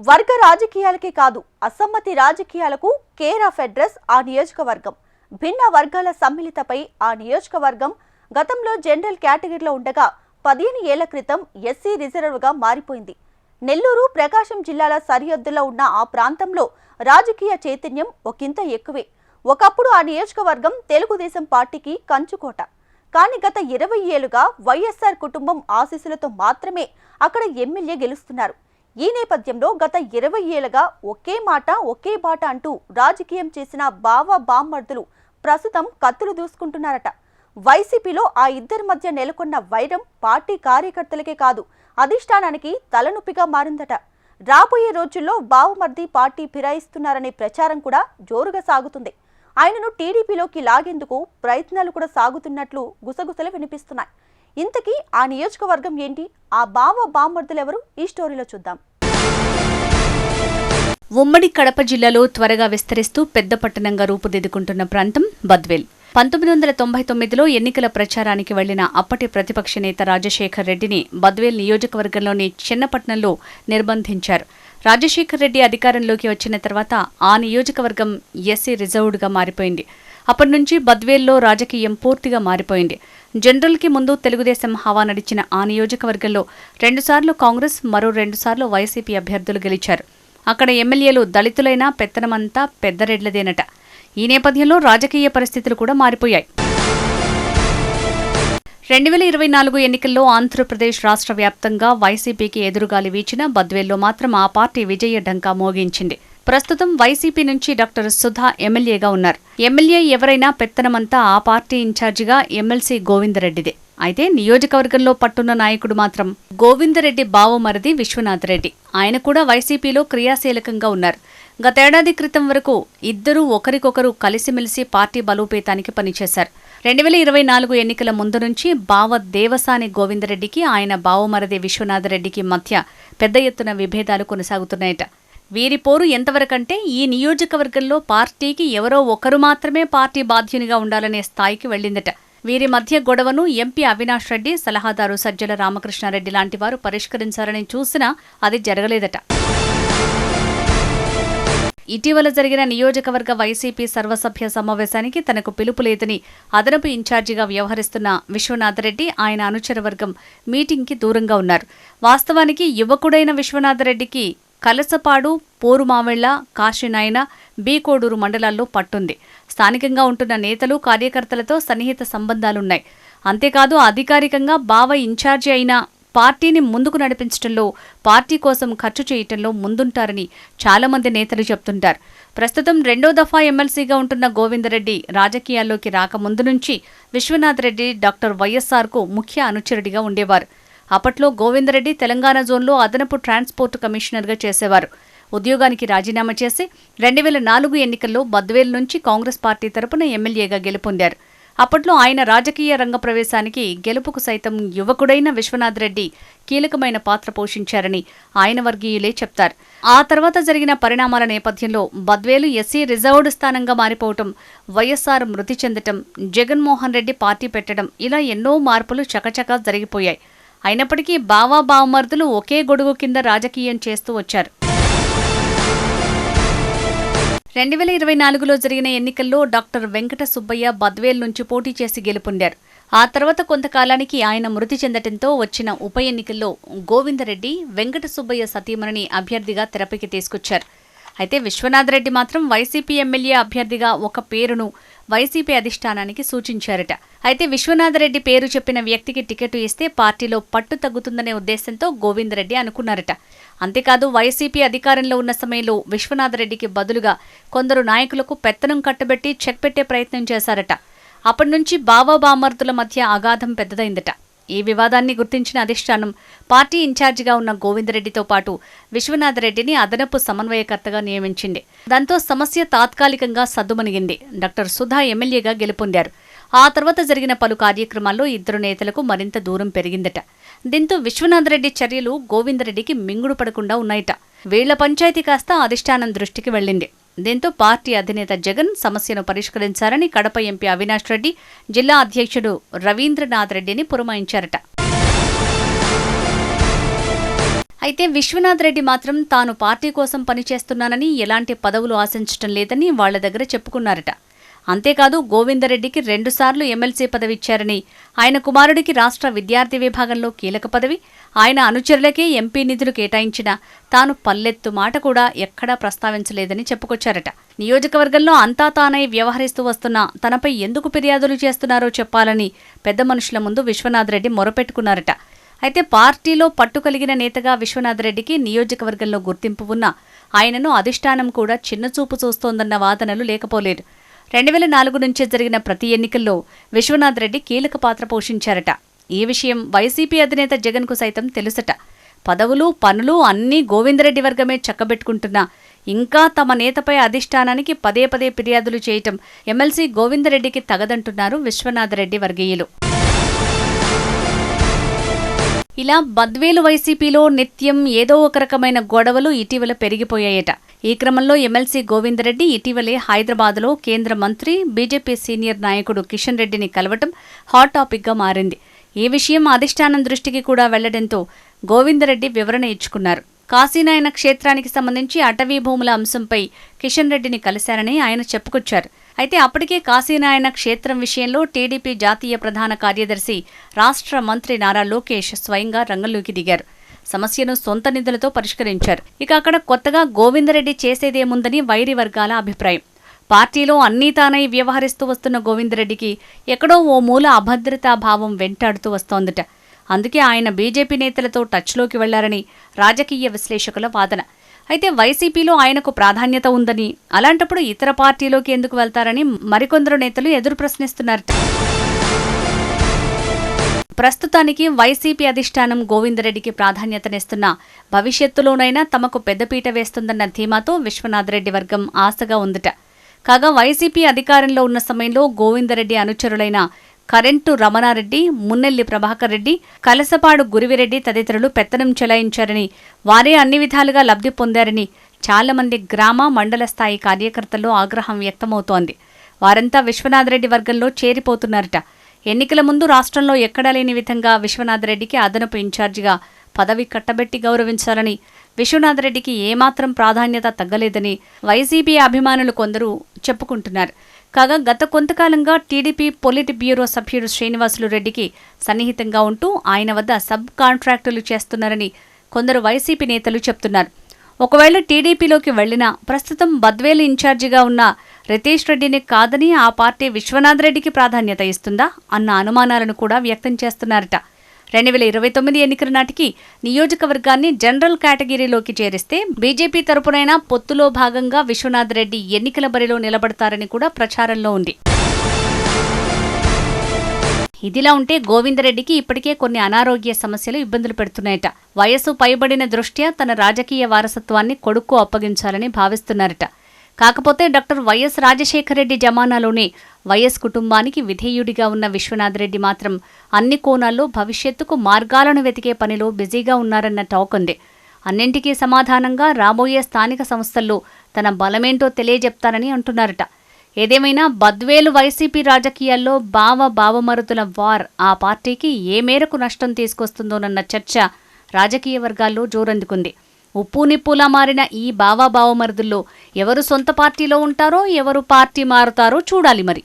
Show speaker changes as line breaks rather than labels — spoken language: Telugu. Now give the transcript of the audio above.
వర్గ రాజకీయాలకే కాదు అసమ్మతి రాజకీయాలకు కేర్ ఆఫ్ అడ్రస్ ఆ నియోజకవర్గం. భిన్న వర్గాల సమ్మిళితపై ఆ నియోజకవర్గం గతంలో జనరల్ కేటగిరీలో ఉండగా 15 ఏళ్ల క్రితం ఎస్సీ రిజర్వ్గా మారిపోయింది. నెల్లూరు, ప్రకాశం జిల్లాల సరిహద్దులో ఉన్న ఆ ప్రాంతంలో రాజకీయ చైతన్యం ఒకంత ఎక్కువే. ఒకప్పుడు ఆ నియోజకవర్గం తెలుగుదేశం పార్టీకి కంచుకోట. కానీ గత 20 ఏళ్లుగా వైఎస్ఆర్ కుటుంబం ఆశీస్సులతో మాత్రమే అక్కడ ఎమ్మెల్యే గెలుస్తున్నారు. ఈ నేపథ్యంలో గత 20 ఏళ్లుగా ఒకే మాట ఒకే బాట అంటూ రాజకీయం చేసిన బావ బామ్మర్దులు ప్రస్తుతం కత్తులు దూసుకుంటున్నారట. వైసీపీలో ఆ ఇద్దరి మధ్య నెలకొన్న వైరం పార్టీ కార్యకర్తలకే కాదు అధిష్టానానికి తలనొప్పిగా మారిందట. రాబోయే రోజుల్లో బావమర్ది పార్టీ ఫిరాయిస్తున్నారనే ప్రచారం కూడా జోరుగా సాగుతుంది. ఆయనను టీడీపీలోకి లాగేందుకు ప్రయత్నాలు కూడా సాగుతున్నట్లు గుసగుసలు వినిపిస్తున్నాయి. ఇంతకీ ఆ నియోజకవర్గం ఏంటి, ఆ బావ బామ్మర్దులెవరు, ఈ స్టోరీలో చూద్దాం.
ఉమ్మడి కడప జిల్లాలో త్వరగా విస్తరిస్తూ పెద్ద పట్టణంగా రూపుదిద్దుకుంటున్న ప్రాంతం బద్వేల్. 1999లో ఎన్నికల ప్రచారానికి వెళ్లిన అప్పటి ప్రతిపక్ష నేత రాజశేఖర్ రెడ్డిని బద్వేల్ నియోజకవర్గంలోని చిన్నపట్నంలో నిర్బంధించారు. రాజశేఖర్ రెడ్డి అధికారంలోకి వచ్చిన తర్వాత ఆ నియోజకవర్గం ఎస్సీ రిజర్వ్డ్గా మారిపోయింది. అప్పటి నుంచి బద్వేల్లో రాజకీయం పూర్తిగా మారిపోయింది. జనరల్కి ముందు తెలుగుదేశం హవా నడిచిన ఆ నియోజకవర్గంలో 2 సార్లు కాంగ్రెస్, మరో 2 సార్లు వైసీపీ అభ్యర్థులు గెలిచారు. అక్కడ ఎమ్మెల్యేలు దళితులైనా పెత్తనమంతా పెద్దరెడ్లదేనట. ఈ నేపథ్యంలో రాజకీయ పరిస్థితులు కూడా మారిపోయాయి. 2024 ఎన్నికల్లో ఆంధ్రప్రదేశ్ రాష్ట్ర వ్యాప్తంగా వైసీపీకి ఎదురుగాలి వీచిన బద్వేల్లో మాత్రం ఆ పార్టీ విజయ ఢంకా మోగించింది. ప్రస్తుతం వైసీపీ నుంచి డాక్టర్ సుధా ఎమ్మెల్యేగా ఉన్నారు. ఎమ్మెల్యే ఎవరైనా పెత్తనమంతా ఆ పార్టీ ఇన్ఛార్జిగా ఎమ్మెల్సీ గోవిందరెడ్డిదే. అయితే నియోజకవర్గంలో పట్టున్న నాయకుడు మాత్రం గోవిందరెడ్డి బావమరిది విశ్వనాథరెడ్డి. ఆయన కూడా వైసీపీలో క్రియాశీలకంగా ఉన్నారు. గతేడాది క్రితం వరకు ఇద్దరూ ఒకరికొకరు కలిసిమెలిసి పార్టీ బలోపేతానికి పనిచేశారు. 2024 ఎన్నికల ముందు నుంచి బావ దేవసాని గోవిందరెడ్డికి, ఆయన బావమరిది విశ్వనాథరెడ్డికి మధ్య పెద్ద ఎత్తున విభేదాలు కొనసాగుతున్నాయట. వీరి పోరు ఎంతవరకంటే ఈ నియోజకవర్గంలో పార్టీకి ఎవరో ఒకరు మాత్రమే పార్టీ బాధ్యునిగా ఉండాలనే స్థాయికి వెళ్లిందట. వీరి మధ్య గొడవను ఎంపీ అవినాష్ రెడ్డి, సలహాదారు సజ్జల రామకృష్ణారెడ్డి లాంటి వారు పరిష్కరించాలని చూసినా అది జరగలేదట. ఇటీవల జరిగిన నియోజకవర్గ వైసీపీ సర్వసభ్య సమావేశానికి తనకు పిలుపు లేదని అదనపు ఇన్ఛార్జిగా వ్యవహరిస్తున్న విశ్వనాథరెడ్డి, ఆయన అనుచరవర్గం మీటింగ్కి దూరంగా ఉన్నారు. వాస్తవానికి యువకుడైన విశ్వనాథరెడ్డికి కలసపాడు, పోరుమామిళ్ల, కాశీనాయన, బీకోడూరు మండలాల్లో పట్టుంది. స్థానికంగా ఉంటున్న నేతలు, కార్యకర్తలతో సన్నిహిత సంబంధాలున్నాయి. అంతేకాదు అధికారికంగా బావ ఇన్ఛార్జి అయిన పార్టీని ముందుకు నడిపించడంలో, పార్టీ కోసం ఖర్చు చేయటంలో ముందుంటారని చాలామంది నేతలు చెప్తుంటారు. ప్రస్తుతం 2వ దఫా ఎమ్మెల్సీగా ఉంటున్న గోవిందరెడ్డి రాజకీయాల్లోకి రాకముందు నుంచి విశ్వనాథరెడ్డి డాక్టర్ వైఎస్ఆర్కు ముఖ్య అనుచరుడిగా ఉండేవారు. అప్పట్లో గోవిందరెడ్డి తెలంగాణ జోన్లో అదనపు ట్రాన్స్పోర్ట్ కమిషనర్గా చేసేవారు. ఉద్యోగానికి రాజీనామా చేసి 2004 ఎన్నికల్లో బద్వేల్ నుంచి కాంగ్రెస్ పార్టీ తరపున ఎమ్మెల్యేగా గెలుపొందారు. అప్పట్లో ఆయన రాజకీయ రంగ ప్రవేశానికి, గెలుపుకు సైతం యువకుడైన విశ్వనాథరెడ్డి కీలకమైన పాత్ర పోషించారని ఆయన వర్గీయులే చెప్తారు. ఆ తర్వాత జరిగిన పరిణామాల నేపథ్యంలో బద్వేలు ఎస్సీ రిజర్వ్డ్ స్థానంగా మారిపోవటం, వైఎస్ఆర్ మృతి చెందటం, జగన్మోహన్ రెడ్డి పార్టీ పెట్టడం, ఇలా ఎన్నో మార్పులు చకచకా జరిగిపోయాయి. అయినప్పటికీ బావా బావమర్దులు ఒకే గొడుగు కింద రాజకీయం చేస్తూ వచ్చారు. 2024లో జరిగిన ఎన్నికల్లో డాక్టర్ వెంకట సుబ్బయ్య బద్వేల్ నుంచి పోటీ చేసి గెలుపొందారు. ఆ తర్వాత కొంతకాలానికి ఆయన మృతి చెందటంతో వచ్చిన ఉప ఎన్నికల్లో గోవిందరెడ్డి వెంకట సుబ్బయ్య సతీమణిని అభ్యర్థిగా తెరపైకి తీసుకొచ్చారు. అయితే విశ్వనాథరెడ్డి మాత్రం వైసీపీ ఎమ్మెల్యే అభ్యర్థిగా ఒక పేరును వైసీపీ అధిష్టానానికి సూచించారట. అయితే విశ్వనాథరెడ్డి పేరు చెప్పిన వ్యక్తికి టికెట్ ఇస్తే పార్టీలో పట్టు తగ్గుతుందనే ఉద్దేశంతో గోవిందరెడ్డి అనుకున్నారట. అంతేకాదు వైసీపీ అధికారంలో ఉన్న సమయంలో విశ్వనాథరెడ్డికి బదులుగా కొందరు నాయకులకు పెత్తనం కట్టబెట్టి చెక్ పెట్టే ప్రయత్నం చేశారట. అప్పటి నుంచి బావా బామర్దుల మధ్య అగాధం పెద్దదైందట. ఈ వివాదాన్ని గుర్తించిన అధిష్టానం పార్టీ ఇన్ఛార్జిగా ఉన్న గోవిందరెడ్డితో పాటు విశ్వనాథరెడ్డిని అదనపు సమన్వయకర్తగా నియమించింది. దాంతో సమస్య తాత్కాలికంగా సద్దుమణిగింది. డాక్టర్ సుధా ఎమ్మెల్యేగా గెలుపొందారు. ఆ తర్వాత జరిగిన పలు కార్యక్రమాల్లో ఇద్దరు నేతలకు మరింత దూరం పెరిగిందట. దీంతో విశ్వనాథరెడ్డి చర్యలు గోవిందరెడ్డికి మింగుడు పడకుండా ఉన్నాయట. వీళ్ల పంచాయతీ కాస్త అధిష్టానం దృష్టికి వెళ్లింది. దీంతో పార్టీ అధినేత జగన్ సమస్యను పరిష్కరించారని కడప ఎంపీ అవినాష్ రెడ్డి, జిల్లా అధ్యక్షుడు రవీంద్రనాథ్ రెడ్డిని పురమాయించారట. అయితే విశ్వనాథ్ రెడ్డి మాత్రం తాను పార్టీ కోసం పనిచేస్తున్నానని, ఎలాంటి పదవులు ఆశించటం లేదని వాళ్ల దగ్గర చెప్పుకున్నారట. అంతేకాదు గోవిందరెడ్డికి 2 సార్లు ఎమ్మెల్సీ పదవి ఇచ్చారని, ఆయన కుమారుడికి రాష్ట్ర విద్యార్థి విభాగంలో కీలక పదవి, ఆయన అనుచరులకే ఎంపీ నిధులు కేటాయించినా తాను పల్లెత్తు మాట కూడా ఎక్కడా ప్రస్తావించలేదని చెప్పుకొచ్చారట. నియోజకవర్గంలో అంతా తానై వ్యవహరిస్తూ వస్తున్న తనపై ఎందుకు ఫిర్యాదులు చేస్తున్నారో చెప్పాలని పెద్ద మనుషుల ముందు విశ్వనాథ్ రెడ్డి మొరపెట్టుకున్నారట. అయితే పార్టీలో పట్టు కలిగిన నేతగా విశ్వనాథ్ రెడ్డికి నియోజకవర్గంలో గుర్తింపు ఉన్నా ఆయనను అధిష్టానం కూడా చిన్నచూపు చూస్తోందన్న వాదనలు లేకపోలేదు. 2004 నుంచి జరిగిన ప్రతి ఎన్నికల్లో విశ్వనాథ్ రెడ్డి కీలక పాత్ర పోషించారట. ఈ విషయం వైసీపీ అధినేత జగన్కు సైతం తెలుసట. పదవులు, పనులు అన్నీ గోవిందరెడ్డి వర్గమే చక్కబెట్టుకుంటున్నా ఇంకా తమ నేతపై అధిష్టానానికి పదే పదే ఫిర్యాదులు చేయటం ఎమ్మెల్సీ గోవిందరెడ్డికి తగదంటున్నారు విశ్వనాథ్ రెడ్డి వర్గీయులు. ఇలా బద్వేలు వైసీపీలో నిత్యం ఏదో ఒక రకమైన గొడవలు ఇటీవల పెరిగిపోయాయట. ఈ క్రమంలో ఎమ్మెల్సీ గోవిందరెడ్డి ఇటీవలే హైదరాబాద్లో కేంద్ర మంత్రి, బీజేపీ సీనియర్ నాయకుడు కిషన్ రెడ్డిని కలవటం హాట్ టాపిక్గా మారింది. ఈ విషయం అధిష్టానం దృష్టికి కూడా వెళ్లడంతో గోవిందరెడ్డి వివరణ ఇచ్చుకున్నారు. కాశీనాయన క్షేత్రానికి సంబంధించి అటవీ భూముల అంశంపై కిషన్ రెడ్డిని కలిశారని ఆయన చెప్పుకొచ్చారు. అయితే అప్పటికే కాశీనాయన క్షేత్రం విషయంలో టీడీపీ జాతీయ ప్రధాన కార్యదర్శి, రాష్ట్ర మంత్రి నారా లోకేష్ స్వయంగా రంగంలోకి దిగారు. సమస్యను సొంత నిధులతో పరిష్కరించారు. ఇక అక్కడ కొత్తగా గోవిందరెడ్డి చేసేదేముందని వైరి వర్గాల అభిప్రాయం. పార్టీలో అన్నీ తానై వ్యవహరిస్తూ వస్తున్న గోవిందరెడ్డికి ఎక్కడో ఓ మూల అభద్రతా భావం వెంటాడుతూ వస్తోందట. అందుకే ఆయన బీజేపీ నేతలతో టచ్లోకి వెళ్లారని రాజకీయ విశ్లేషకుల వాదన. అయితే వైసీపీలో ఆయనకు ప్రాధాన్యత ఉందని, అలాంటప్పుడు ఇతర పార్టీలోకి ఎందుకు వెళ్తారని మరికొందరు నేతలు ఎదురు ప్రశ్నిస్తున్నారట. ప్రస్తుతానికి వైసీపీ అధిష్టానం గోవిందరెడ్డికి ప్రాధాన్యతనిస్తున్నా భవిష్యత్తులోనైనా తమకు పెద్దపీట వేస్తుందన్న ధీమాతో విశ్వనాథ్ రెడ్డి వర్గం ఆశగా ఉందట. కాగా వైసీపీ అధికారంలో ఉన్న సమయంలో గోవిందరెడ్డి అనుచరులైన కరెంటు రమణారెడ్డి, మున్నెల్లి ప్రభాకర్ రెడ్డి, కలసపాడు గురివిరెడ్డి తదితరులు పెత్తనం చెలాయించారని, వారే అన్ని విధాలుగా లబ్ధి పొందారని చాలామంది గ్రామ, మండల స్థాయి కార్యకర్తల్లో ఆగ్రహం వ్యక్తమవుతోంది. వారంతా విశ్వనాథ్ రెడ్డి వర్గంలో చేరిపోతున్నారట. ఎన్నికల ముందు రాష్ట్రంలో ఎక్కడా లేని విధంగా విశ్వనాథ్ రెడ్డికి అదనపు ఇన్ఛార్జిగా పదవి కట్టబెట్టి గౌరవించాలని, విశ్వనాథ్ రెడ్డికి ఏమాత్రం ప్రాధాన్యత తగ్గలేదని వైసీపీ అభిమానులు కొందరు చెప్పుకుంటున్నారు. కాగా గత కొంతకాలంగా టీడీపీ పొలిట్ బ్యూరో సభ్యుడు శ్రీనివాసులు రెడ్డికి సన్నిహితంగా ఉంటూ ఆయన వద్ద సబ్ కాంట్రాక్టులు చేస్తున్నారని కొందరు వైసీపీ నేతలు చెప్తున్నారు. ఒకవేళ టీడీపీలోకి వెళ్లినా ప్రస్తుతం బద్వేలు ఇన్ఛార్జిగా ఉన్న రితేష్ రెడ్డిని కాదని ఆ పార్టీ విశ్వనాథ్ రెడ్డికి ప్రాధాన్యత ఇస్తుందా అన్న అనుమానాలను కూడా వ్యక్తం చేస్తున్నారట. 2029 ఎన్నికల నాటికి నియోజకవర్గాన్ని జనరల్ కేటగిరీలోకి చేరిస్తే బీజేపీ తరపునైనా పొత్తులో భాగంగా విశ్వనాథ్ రెడ్డి ఎన్నికల బరిలో నిలబడతారని కూడా ప్రచారంలో ఉంది. ఇదిలా ఉంటే గోవిందరెడ్డికి ఇప్పటికే కొన్ని అనారోగ్య సమస్యలు ఇబ్బందులు పెడుతున్నాయట. వయసు పైబడిన దృష్ట్యా తన రాజకీయ వారసత్వాన్ని కొడుకు అప్పగించాలని భావిస్తున్నారట. కాకపోతే డాక్టర్ వైఎస్ రాజశేఖర రెడ్డి జమానాలోనే వైఎస్ కుటుంబానికి విధేయుడిగా ఉన్న విశ్వనాథ్ రెడ్డి మాత్రం అన్ని కోణాల్లో భవిష్యత్తుకు మార్గాలను వెతికే పనిలో బిజీగా ఉన్నారన్న టాక్ ఉంది. అన్నింటికీ సమాధానంగా రాబోయే స్థానిక సంస్థల్లో తన బలమేంటో తెలియజెప్తారని అంటున్నారట. ఏదేమైనా బద్వేలు వైసీపీ రాజకీయాల్లో బావమరుతుల వార్ ఆ పార్టీకి ఏ మేరకు నష్టం తీసుకొస్తుందోనన్న చర్చ రాజకీయ వర్గాల్లో జోరందుకుంది. ఉప్పు నిప్పులా మారిన ఈ బావమరుదుల్లో ఎవరు సొంత పార్టీలో ఉంటారో, ఎవరు పార్టీ మారుతారో చూడాలి మరి.